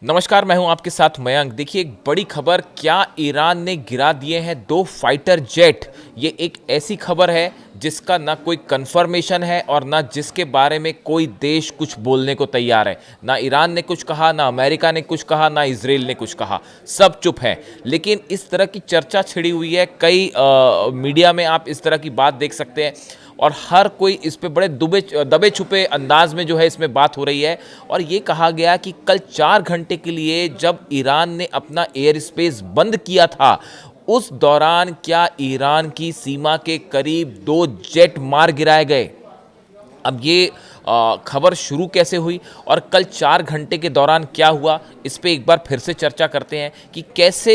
नमस्कार, मैं हूं आपके साथ मयंक। देखिए, एक बड़ी खबर, क्या ईरान ने गिरा दिए हैं 2 फाइटर जेट। ये एक ऐसी खबर है जिसका ना कोई कंफर्मेशन है और ना जिसके बारे में कोई देश कुछ बोलने को तैयार है। ना ईरान ने कुछ कहा, ना अमेरिका ने कुछ कहा, ना इजराइल ने कुछ कहा, सब चुप है। लेकिन इस तरह की चर्चा छिड़ी हुई है, कई मीडिया में आप इस तरह की बात देख सकते हैं और हर कोई इस पे बड़े दबे छुपे अंदाज में जो है इसमें बात हो रही है। और ये कहा गया कि कल 4 घंटे के लिए जब ईरान ने अपना एयर स्पेस बंद किया था, उस दौरान क्या ईरान की सीमा के करीब 2 जेट मार गिराए गए। अब ये खबर शुरू कैसे हुई और कल 4 घंटे के दौरान क्या हुआ, इस पे एक बार फिर से चर्चा करते हैं कि कैसे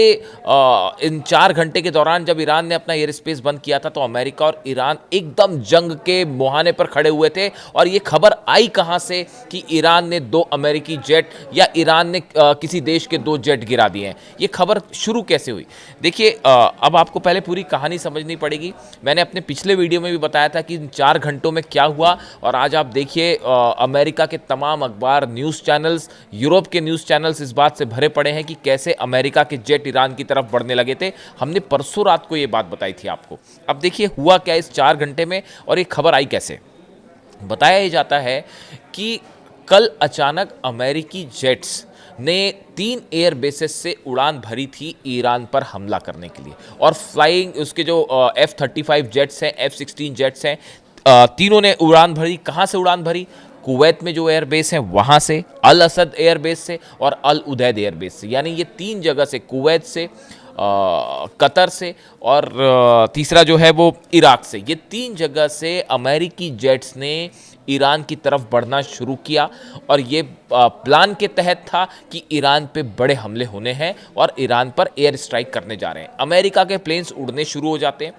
इन 4 घंटे के दौरान जब ईरान ने अपना एयर स्पेस बंद किया था तो अमेरिका और ईरान एकदम जंग के मुहाने पर खड़े हुए थे। और ये खबर आई कहाँ से कि ईरान ने 2 अमेरिकी जेट या ईरान ने किसी देश के 2 जेट गिरा दिए हैं। ये खबर शुरू कैसे हुई? देखिए, अब आपको पहले पूरी कहानी समझनी पड़ेगी। मैंने अपने पिछले वीडियो में भी बताया था कि इन 4 घंटों में क्या हुआ और आज आप देखिए अमेरिका के तमाम अखबार, न्यूज़ चैनल्स, यूरोप के न्यूज़ चैनल्स इस बात से भरे पड़े हैं कि कैसे अमेरिका के जेट ईरान की तरफ बढ़ने लगे थे। हमने परसों रात को ये बात बताई थी आपको। अब देखिए हुआ क्या इस 4 घंटे में और ये खबर आई कैसे। बताया ही जाता है कि कल अचानक अमेरिकी जेट्स ने 3 एयर बेसेस से उड़ान भरी थी ईरान पर हमला करने के लिए। और फ्लाइंग उसके जो F-35 जेट्स हैं, F-16 जेट्स हैं, तीनों ने उड़ान भरी। कहाँ से उड़ान भरी? कुवैत में जो एयरबेस है वहाँ से, अल असद एयरबेस से और अल उदैद एयरबेस से। यानी ये 3 जगह से, कुवैत से, कतर से और तीसरा जो है वो इराक से, ये 3 जगह से अमेरिकी जेट्स ने ईरान की तरफ बढ़ना शुरू किया। और ये प्लान के तहत था कि ईरान पे बड़े हमले होने हैं और ईरान पर एयर स्ट्राइक करने जा रहे हैं। अमेरिका के प्लेन्स उड़ने शुरू हो जाते हैं।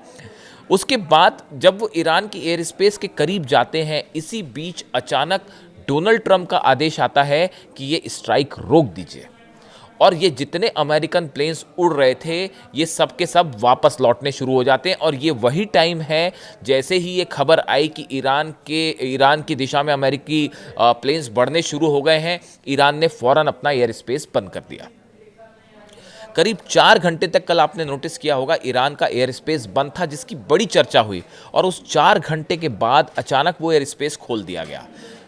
उसके बाद जब वो ईरान की एयर स्पेस के करीब जाते हैं, इसी बीच अचानक डोनाल्ड ट्रंप का आदेश आता है कि ये स्ट्राइक रोक दीजिए। और ये जितने अमेरिकन प्लेन्स उड़ रहे थे, ये सब के सब वापस लौटने शुरू हो जाते हैं। और ये वही टाइम है जैसे ही ये खबर आई कि ईरान की दिशा में अमेरिकी प्लेन्स बढ़ने शुरू हो गए हैं, ईरान ने फ़ौरन अपना एयर स्पेस बंद कर दिया। करीब 4 घंटे तक कल आपने नोटिस किया होगा ईरान का एयर स्पेस बंद था, जिसकी बड़ी चर्चा हुई। और उस 4 घंटे के बाद अचानक वो एयर स्पेस खोल दिया गया।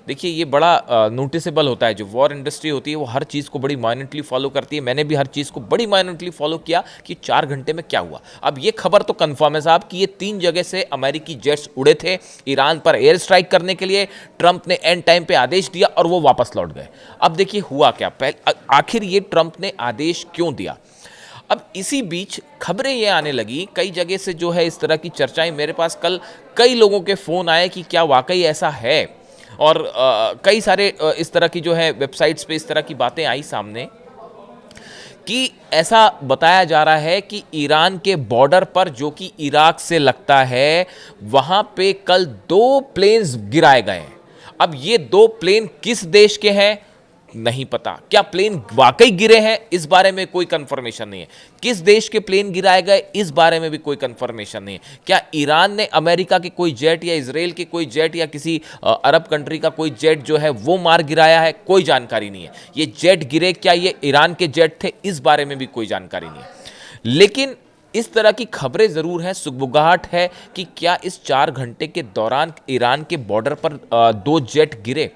देखिए, ये बड़ा नोटिसेबल होता है। जो वॉर इंडस्ट्री होती है वो हर चीज़ को बड़ी माइन्यूटली फॉलो करती है। मैंने भी हर चीज़ को बड़ी माइन्यूटली फॉलो किया कि 4 घंटे में क्या हुआ। अब ये खबर तो कंफर्म है साहब कि ये 3 जगह से अमेरिकी जेट्स उड़े थे ईरान पर एयर स्ट्राइक करने के लिए। ट्रंप ने एंड टाइम पे आदेश दिया और वो वापस लौट गए। अब देखिए हुआ क्या, आखिर ये ट्रंप ने आदेश क्यों दिया। अब इसी बीच खबरें ये आने लगी कई जगह से, जो है इस तरह की चर्चाएं। मेरे पास कल कई लोगों के फ़ोन आए कि क्या वाकई ऐसा है। और कई सारे इस तरह की जो है वेबसाइट्स पे इस तरह की बातें आई सामने कि ऐसा बताया जा रहा है कि ईरान के बॉर्डर पर, जो कि इराक से लगता है, वहाँ पे कल 2 प्लेन्स गिराए गए। अब ये 2 प्लेन किस देश के हैं नहीं पता। क्या प्लेन वाकई गिरे हैं, इस बारे में कोई कंफर्मेशन नहीं है। किस देश के प्लेन गिराए गए, इस बारे में भी कोई कंफर्मेशन नहीं है। क्या ईरान ने अमेरिका के कोई जेट या इजराइल के कोई जेट या किसी अरब कंट्री का कोई जेट जो है वो मार गिराया है, कोई जानकारी नहीं है। ये जेट गिरे, क्या ये ईरान के जेट थे, इस बारे में भी कोई जानकारी नहीं है। लेकिन इस तरह की खबरें ज़रूर हैं, सुगबुगाहट है कि क्या इस 4 घंटे के दौरान ईरान के बॉर्डर पर 2 जेट गिरे।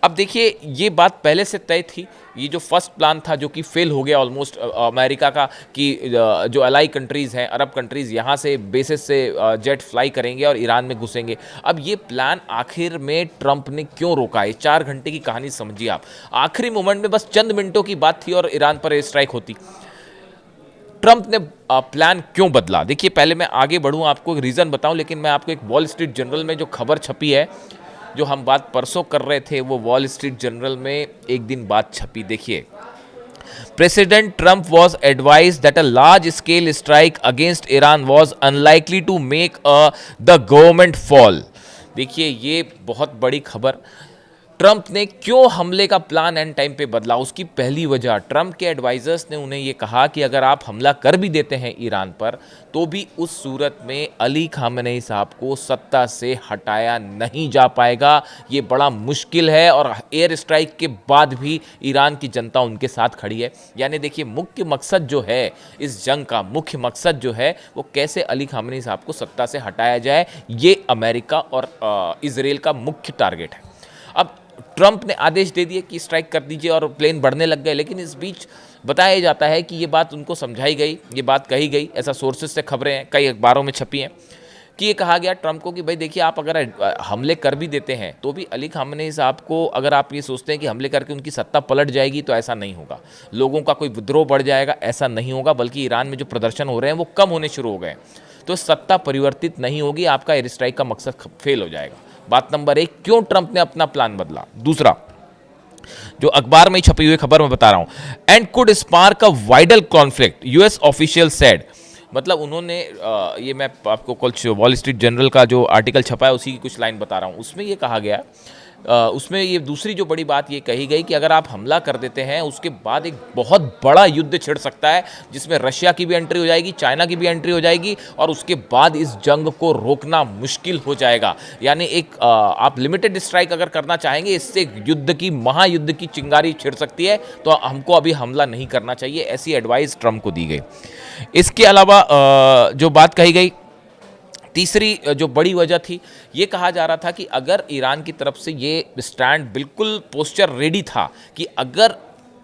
अब देखिए, ये बात पहले से तय थी। ये जो फर्स्ट प्लान था, जो कि फेल हो गया ऑलमोस्ट अमेरिका का, कि जो अलाई कंट्रीज़ हैं, अरब कंट्रीज़, यहाँ से बेसिस से जेट फ्लाई करेंगे और ईरान में घुसेंगे। अब ये प्लान आखिर में ट्रंप ने क्यों रोका है? 4 घंटे की कहानी समझिए आप। आखिरी मोमेंट में बस चंद मिनटों की बात थी और ईरान पर एयर स्ट्राइक होती। ट्रंप ने प्लान क्यों बदला? देखिए, पहले मैं आगे बढ़ूँ, आपको एक रीज़न बताऊँ, लेकिन मैं आपको एक वॉल स्ट्रीट जर्नल में जो खबर छपी है, जो हम बात परसों कर रहे थे, वो वॉल स्ट्रीट जर्नल में एक दिन बाद छपी। देखिए, president Trump was advise that a large scale strike against Iran was unlikely to make the government fall. देखिए, ये बहुत बड़ी खबर। ट्रंप ने क्यों हमले का प्लान एंड टाइम पे बदला, उसकी पहली वजह, ट्रंप के एडवाइजर्स ने उन्हें ये कहा कि अगर आप हमला कर भी देते हैं ईरान पर तो भी उस सूरत में अली खामेनेई साहब को सत्ता से हटाया नहीं जा पाएगा, ये बड़ा मुश्किल है और एयर स्ट्राइक के बाद भी ईरान की जनता उनके साथ खड़ी है। यानी देखिए, मुख्य मकसद जो है इस जंग का, मुख्य मकसद जो है वो कैसे अली खामेनेई साहब को सत्ता से हटाया जाए, ये अमेरिका और इजराइल का मुख्य टारगेट है। अब ट्रंप ने आदेश दे दिए कि स्ट्राइक कर दीजिए और प्लेन बढ़ने लग गए, लेकिन इस बीच बताया जाता है कि ये बात उनको समझाई गई, ये बात कही गई, ऐसा सोर्सेज से खबरें हैं, कई अखबारों में छपी हैं कि ये कहा गया ट्रंप को कि भाई देखिए, आप अगर हमले कर भी देते हैं तो भी अली खामेनेई साहब को, अगर आप ये सोचते हैं कि हमले करके उनकी सत्ता पलट जाएगी तो ऐसा नहीं होगा, लोगों का कोई विद्रोह बढ़ जाएगा, ऐसा नहीं होगा, बल्कि ईरान में जो प्रदर्शन हो रहे हैं वो कम होने शुरू हो गए, तो सत्ता परिवर्तित नहीं होगी, आपका एयर स्ट्राइक का मकसद फेल हो जाएगा। बात नंबर एक, क्यों ट्रंप ने अपना प्लान बदला। दूसरा, जो अखबार में छपी हुई खबर मैं बता रहा हूं, and could spark a wider conflict, US official said, मतलब उन्होंने ये मैं आपको कुछ वॉल स्ट्रीट जर्नल का जो आर्टिकल छपा है उसी की कुछ लाइन बता रहा हूं, उसमें ये कहा गया, उसमें ये दूसरी जो बड़ी बात ये कही गई कि अगर आप हमला कर देते हैं उसके बाद एक बहुत बड़ा युद्ध छिड़ सकता है, जिसमें रशिया की भी एंट्री हो जाएगी, चाइना की भी एंट्री हो जाएगी, और उसके बाद इस जंग को रोकना मुश्किल हो जाएगा। यानी एक आप लिमिटेड स्ट्राइक अगर करना चाहेंगे, इससे युद्ध की, महायुद्ध की चिंगारी छिड़ सकती है, तो हमको अभी हमला नहीं करना चाहिए, ऐसी एडवाइस ट्रंप को दी गई। इसके अलावा जो बात कही गई, तीसरी जो बड़ी वजह थी, ये कहा जा रहा था कि अगर ईरान की तरफ से ये स्टैंड बिल्कुल पोस्चर रेडी था कि अगर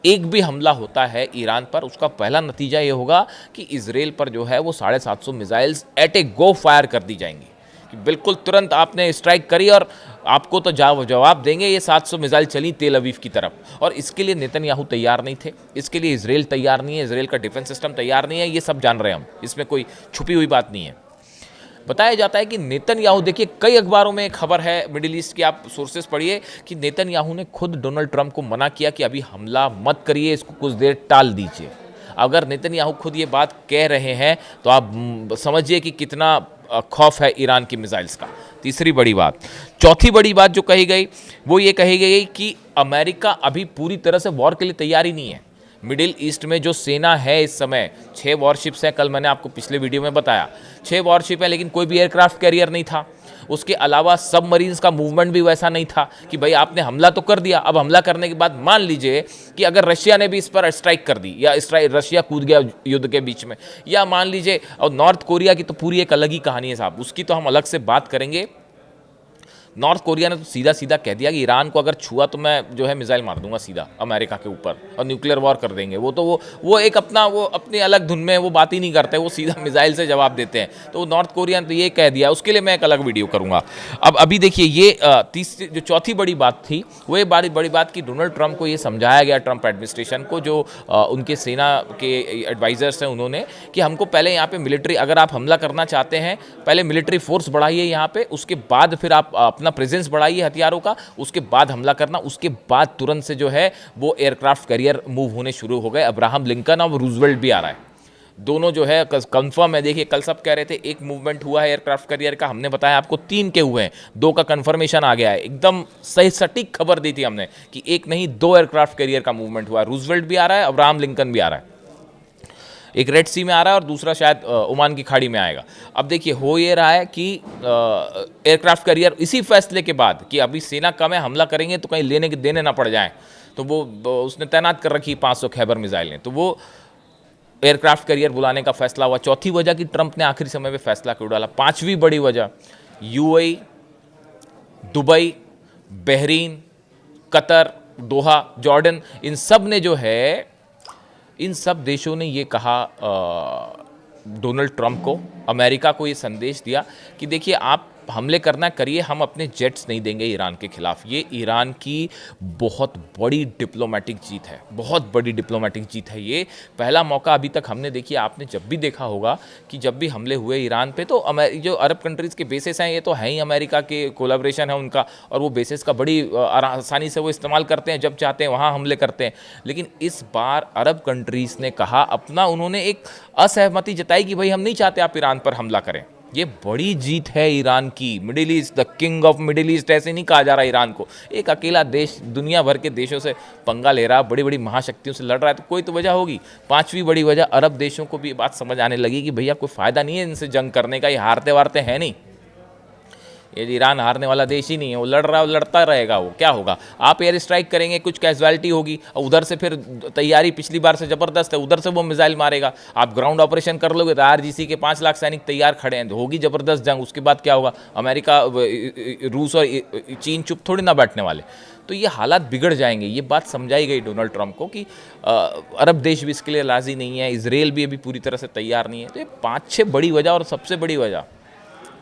एक भी हमला होता है ईरान पर, उसका पहला नतीजा ये होगा कि इजराइल पर जो है वो 750 मिसाइल्स एट ए गो फायर कर दी जाएंगी, कि बिल्कुल तुरंत आपने स्ट्राइक करी और आपको तो जवाब देंगे। ये 700 मिसाइल चली तेल अवीव की तरफ, और इसके लिए नेतन्याहू तैयार नहीं थे, इसके लिए इजराइल तैयार नहीं है, इजराइल का डिफेंस सिस्टम तैयार नहीं है, ये सब जान रहे हैं हम, इसमें कोई छुपी हुई बात नहीं है। बताया जाता है कि नेतन्याहू, देखिए कई अखबारों में खबर है मिडिल ईस्ट की, आप सोर्सेस पढ़िए, कि नेतन्याहू ने खुद डोनाल्ड ट्रंप को मना किया कि अभी हमला मत करिए, इसको कुछ देर टाल दीजिए। अगर नेतन्याहू खुद ये बात कह रहे हैं तो आप समझिए कि कितना खौफ है ईरान की मिसाइल्स का। तीसरी बड़ी बात, चौथी बड़ी बात जो कही गई वो ये कही गई कि अमेरिका अभी पूरी तरह से वॉर के लिए तैयार ही नहीं है। मिडिल ईस्ट में जो सेना है इस समय, 6 वॉरशिप्स हैं, कल मैंने आपको पिछले वीडियो में बताया 6 वॉरशिप है, लेकिन कोई भी एयरक्राफ्ट कैरियर नहीं था। उसके अलावा सबमरीन्स का मूवमेंट भी वैसा नहीं था कि भाई आपने हमला तो कर दिया, अब हमला करने के बाद मान लीजिए कि अगर रशिया ने भी इस पर स्ट्राइक कर दी, या रशिया कूद गया युद्ध के बीच में, या मान लीजिए, और नॉर्थ कोरिया की तो पूरी एक अलग ही कहानी है साहब, उसकी तो हम अलग से बात करेंगे। नॉर्थ कोरिया ने तो सीधा सीधा कह दिया कि ईरान को अगर छुआ तो मैं जो है मिसाइल मार दूंगा सीधा अमेरिका के ऊपर और न्यूक्लियर वॉर कर देंगे। वो एक अपना, वो अपनी अलग धुन में वो बात ही नहीं करते, वो सीधा मिसाइल से जवाब देते हैं। तो नॉर्थ कोरिया ने तो ये कह दिया, उसके लिए मैं एक अलग वीडियो करूंगा। अब अभी देखिए, ये तीसरी जो चौथी बड़ी बात थी वो ये बड़ी बात कि डोनाल्ड ट्रंप को ये समझाया गया, ट्रंप एडमिनिस्ट्रेशन को, जो उनके सेना के एडवाइजर्स हैं उन्होंने, कि हमको पहले यहाँ पे मिलिट्री, अगर आप हमला करना चाहते हैं पहले मिलिट्री फोर्स बढ़ाइए यहाँ पे, उसके बाद फिर आप अपना प्रेजेंस बढ़ाइए हथियारों का, उसके बाद हमला करना। उसके बाद तुरंत से जो है वो एयरक्राफ्ट कैरियर मूव होने शुरू हो गए। अब्राहम लिंकन और रूजवेल्ट भी आ रहा है, दोनों जो है कंफर्म है। देखिए कल सब कह रहे थे एक मूवमेंट हुआ है एयरक्राफ्ट कैरियर का, हमने बताया आपको 3 के हुए हैं, 2 का कंफर्मेशन आ गया है। एकदम सही सटीक खबर दी थी हमने कि एक नहीं 2 एयरक्राफ्ट कैरियर का मूवमेंट हुआ है। रूजवेल्ट भी आ रहा है, अब्राहम लिंकन भी आ रहा है, एक रेड सी में आ रहा है और दूसरा शायद ओमान की खाड़ी में आएगा। अब देखिए हो ये रहा है कि एयरक्राफ्ट कैरियर इसी फैसले के बाद कि अभी सेना कम है, हमला करेंगे तो कहीं लेने के देने ना पड़ जाएं, तो वो उसने तैनात कर रखी 500 खैबर मिसाइलें, तो वो एयरक्राफ्ट कैरियर बुलाने का फैसला हुआ। चौथी वजह कि ट्रंप ने आखिरी समय में फैसला क्यों डाला। 5वीं बड़ी वजह, यूएई, दुबई, बहरीन, कतर, दोहा, जॉर्डन, इन सब ने जो है, इन सब देशों ने ये कहा डोनाल्ड ट्रंप को, अमेरिका को ये संदेश दिया कि देखिए आप हमले करना करिए, हम अपने जेट्स नहीं देंगे ईरान के खिलाफ। ये ईरान की बहुत बड़ी डिप्लोमेटिक जीत है, बहुत बड़ी डिप्लोमेटिक जीत है। ये पहला मौका अभी तक हमने, देखिए आपने जब भी देखा होगा कि जब भी हमले हुए ईरान पे, तो जो अरब कंट्रीज़ के बेसिस हैं ये तो है ही अमेरिका के, कोलैबोरेशन है उनका, और वो बेसिस का बड़ी आसानी से वो इस्तेमाल करते हैं, जब चाहते हैं वहाँ हमले करते हैं। लेकिन इस बार अरब कंट्रीज़ ने कहा अपना, उन्होंने एक असहमति जताई कि भाई हम नहीं चाहते आप ईरान पर हमला करें, ये बड़ी जीत है ईरान की। Middle east, the king of middle east ऐसे नहीं कहा जा रहा ईरान को। एक अकेला देश दुनिया भर के देशों से पंगा ले रहा, बड़ी बड़ी महाशक्तियों से लड़ रहा है, तो कोई तो वजह होगी। पांचवी बड़ी वजह, अरब देशों को भी ये बात समझ आने लगी कि भैया कोई फ़ायदा नहीं है इनसे जंग करने का, ये हारते वारते हैं नहीं। ये ईरान हारने वाला देश ही नहीं है, वो लड़ रहा है, लड़ता रहेगा। वो क्या होगा, आप एयर स्ट्राइक करेंगे, कुछ कैजुअलिटी होगी, और उधर से फिर तैयारी पिछली बार से ज़बरदस्त है, उधर से वो मिसाइल मारेगा। आप ग्राउंड ऑपरेशन कर लोगे तो आरजीसी के 5 लाख सैनिक तैयार खड़े हैं, तो होगी ज़बरदस्त जंग। उसके बाद क्या होगा, अमेरिका, रूस और चीन चुप थोड़ी ना बैठने वाले। तो ये हालात बिगड़ जाएंगे। ये बात समझाई गई डोनाल्ड ट्रंप को कि अरब देश भी इसके लिए राज़ी नहीं है, इसराइल भी अभी पूरी तरह से तैयार नहीं है। तो ये 5-6 बड़ी वजह, और सबसे बड़ी वजह,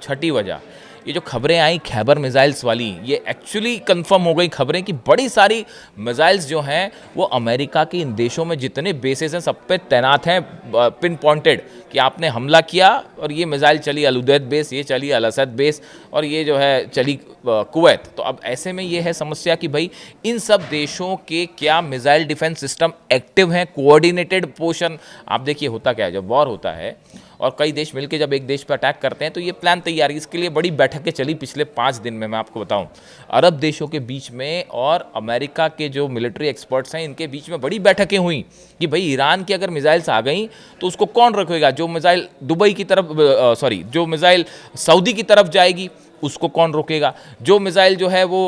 छठी वजह, ये जो खबरें आई खैबर मिसाइल्स वाली, ये एक्चुअली कंफर्म हो गई खबरें कि बड़ी सारी मिसाइल्स जो हैं वो अमेरिका के इन देशों में जितने बेसेस हैं सब पे तैनात हैं, पिन पॉइंटेड, कि आपने हमला किया और ये मिसाइल चली अल उदैद बेस, ये चली अल असद बेस, और ये जो है चली कुवैत। तो अब ऐसे में ये है समस्या कि भाई इन सब देशों के क्या मिसाइल डिफेंस सिस्टम एक्टिव हैं, कोऑर्डिनेटेड पोर्शन। आप देखिए होता क्या है, जब वॉर होता है और कई देश मिलकर जब एक देश पर अटैक करते हैं तो ये प्लान तैयार है। इसके लिए बड़ी बैठकें चली पिछले 5 दिन में। मैं आपको बताऊं, अरब देशों के बीच में और अमेरिका के जो मिलिट्री एक्सपर्ट्स हैं इनके बीच में बड़ी बैठकें हुई कि भाई ईरान की अगर मिसाइल्स आ गई तो उसको कौन रखेगा। जो मिसाइल दुबई की तरफ, जो मिसाइल सऊदी की तरफ जाएगी उसको कौन रोकेगा। जो मिसाइल जो है वो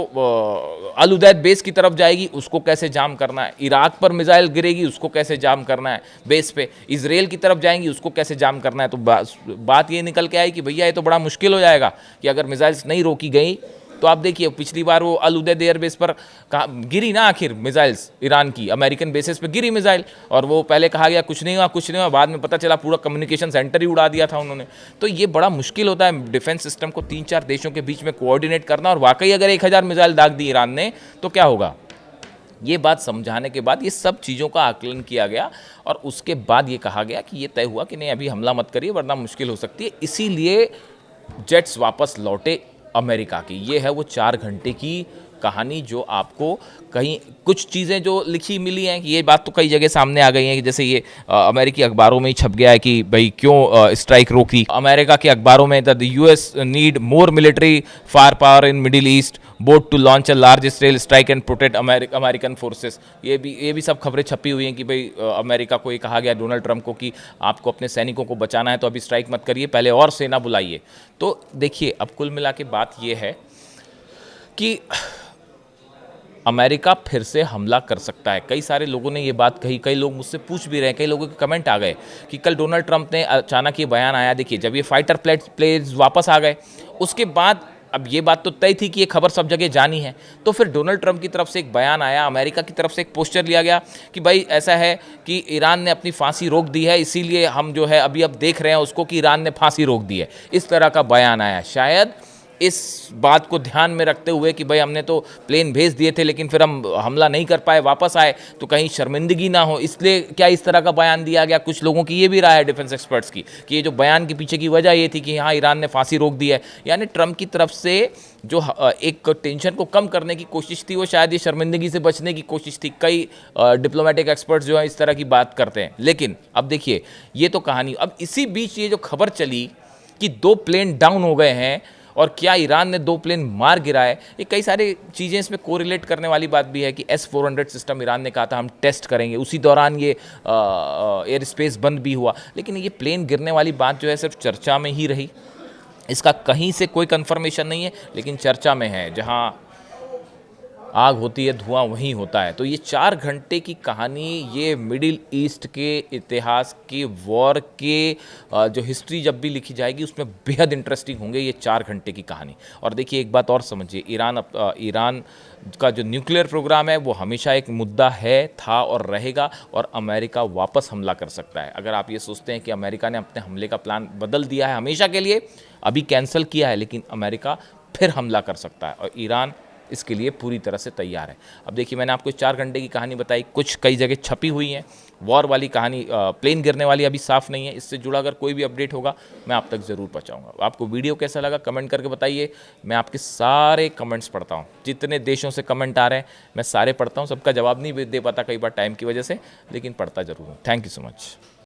अल उदैद बेस की तरफ जाएगी उसको कैसे जाम करना है। इराक पर मिसाइल गिरेगी उसको कैसे जाम करना है बेस पे। इसराइल की तरफ जाएंगी उसको कैसे जाम करना है। तो बात ये निकल के आई कि भैया ये तो बड़ा मुश्किल हो जाएगा कि अगर मिसाइल्स नहीं रोकी गई तो आप देखिए पिछली बार वो अल उदैद एयरबेस पर गिरी ना आखिर मिसाइल्स, ईरान की अमेरिकन बेसिस पे गिरी मिसाइल, और वो पहले कहा गया कुछ नहीं हुआ कुछ नहीं हुआ, बाद में पता चला पूरा कम्युनिकेशन सेंटर ही उड़ा दिया था उन्होंने। तो ये बड़ा मुश्किल होता है डिफेंस सिस्टम को 3-4 देशों के बीच में कोऑर्डिनेट करना, और वाकई अगर 1000 मिसाइल दाग दी ईरान ने तो क्या होगा। ये बात समझाने के बाद ये सब चीज़ों का आकलन किया गया और उसके बाद ये कहा गया कि ये तय हुआ कि नहीं अभी हमला मत करिए वरना मुश्किल हो सकती है। इसीलिए जेट्स वापस लौटे अमेरिका की। ये है वो 4 घंटे की कहानी जो आपको कहीं कुछ चीज़ें जो लिखी मिली हैं कि ये बात तो कई जगह सामने आ गई हैं कि जैसे ये अमेरिकी अखबारों में ही छप गया है कि भाई क्यों स्ट्राइक रोकी। अमेरिका के अखबारों में the US need more military fire power in Middle East, both to launch a large scale strike and protect American forces. ये भी सब खबरें छपी हुई हैं कि भाई अमेरिका को ये कहा गया डोनाल्ड ट्रंप को कि आपको अपने सैनिकों को बचाना है तो अभी स्ट्राइक मत करिए, पहले और सेना बुलाइए। तो देखिए अब कुल मिला के बात ये है कि अमेरिका फिर से हमला कर सकता है। कई सारे लोगों ने ये बात कही, कई लोग मुझसे पूछ भी रहे हैं, कई लोगों के कमेंट आ गए कि कल डोनाल्ड ट्रंप ने अचानक ये बयान आया। देखिए जब ये फाइटर प्लेन्स वापस आ गए उसके बाद अब ये बात तो तय थी कि ये खबर सब जगह जानी है, तो फिर डोनाल्ड ट्रंप की तरफ से एक बयान आया, अमेरिका की तरफ से एक पोस्टर लिया गया कि भाई ऐसा है कि ईरान ने अपनी फांसी रोक दी है, इसीलिए हम जो है अभी अब देख रहे हैं उसको कि ईरान ने फांसी रोक दी है। इस तरह का बयान आया। शायद इस बात को ध्यान में रखते हुए कि भाई हमने तो प्लेन भेज दिए थे लेकिन फिर हम हमला नहीं कर पाए, वापस आए तो कहीं शर्मिंदगी ना हो, इसलिए क्या इस तरह का बयान दिया गया। कुछ लोगों की ये भी राय है डिफेंस एक्सपर्ट्स की कि ये जो बयान के पीछे की वजह ये थी कि हाँ ईरान ने फांसी रोक दी है, यानी ट्रंप की तरफ से जो एक टेंशन को कम करने की कोशिश थी वो शायद ये शर्मिंदगी से बचने की कोशिश थी। कई डिप्लोमेटिक एक्सपर्ट्स जो है इस तरह की बात करते हैं। लेकिन अब देखिए ये तो कहानी, अब इसी बीच ये जो खबर चली कि 2 प्लेन डाउन हो गए हैं और क्या ईरान ने 2 प्लेन मार गिराए, ये कई सारी चीज़ें इसमें कोरिलेट करने वाली बात भी है कि S-400 सिस्टम ईरान ने कहा था हम टेस्ट करेंगे, उसी दौरान ये एयर स्पेस बंद भी हुआ। लेकिन ये प्लेन गिरने वाली बात जो है सिर्फ चर्चा में ही रही, इसका कहीं से कोई कंफर्मेशन नहीं है, लेकिन चर्चा में है। जहां आग होती है धुआं वहीं होता है। तो ये 4 घंटे की कहानी, ये मिडिल ईस्ट के इतिहास की वॉर के जो हिस्ट्री जब भी लिखी जाएगी उसमें बेहद इंटरेस्टिंग होंगे ये 4 घंटे की कहानी। और देखिए एक बात और समझिए, ईरान का जो न्यूक्लियर प्रोग्राम है वो हमेशा एक मुद्दा है, था और रहेगा, और अमेरिका वापस हमला कर सकता है। अगर आप ये सोचते हैं कि अमेरिका ने अपने हमले का प्लान बदल दिया है हमेशा के लिए, अभी कैंसिल किया है, लेकिन अमेरिका फिर हमला कर सकता है और ईरान इसके लिए पूरी तरह से तैयार है। अब देखिए मैंने आपको 4 घंटे की कहानी बताई, कुछ कई जगह छपी हुई हैं। वॉर वाली कहानी, प्लेन गिरने वाली अभी साफ नहीं है। इससे जुड़ा अगर कोई भी अपडेट होगा मैं आप तक ज़रूर पहुंचाऊंगा। आपको वीडियो कैसा लगा कमेंट करके बताइए। मैं आपके सारे कमेंट्स पढ़ता हूं, जितने देशों से कमेंट आ रहे हैं मैं सारे पढ़ता हूं। सबका जवाब नहीं दे पाता कई बार टाइम की वजह से, लेकिन पढ़ता ज़रूर हूँ। Thank you so much.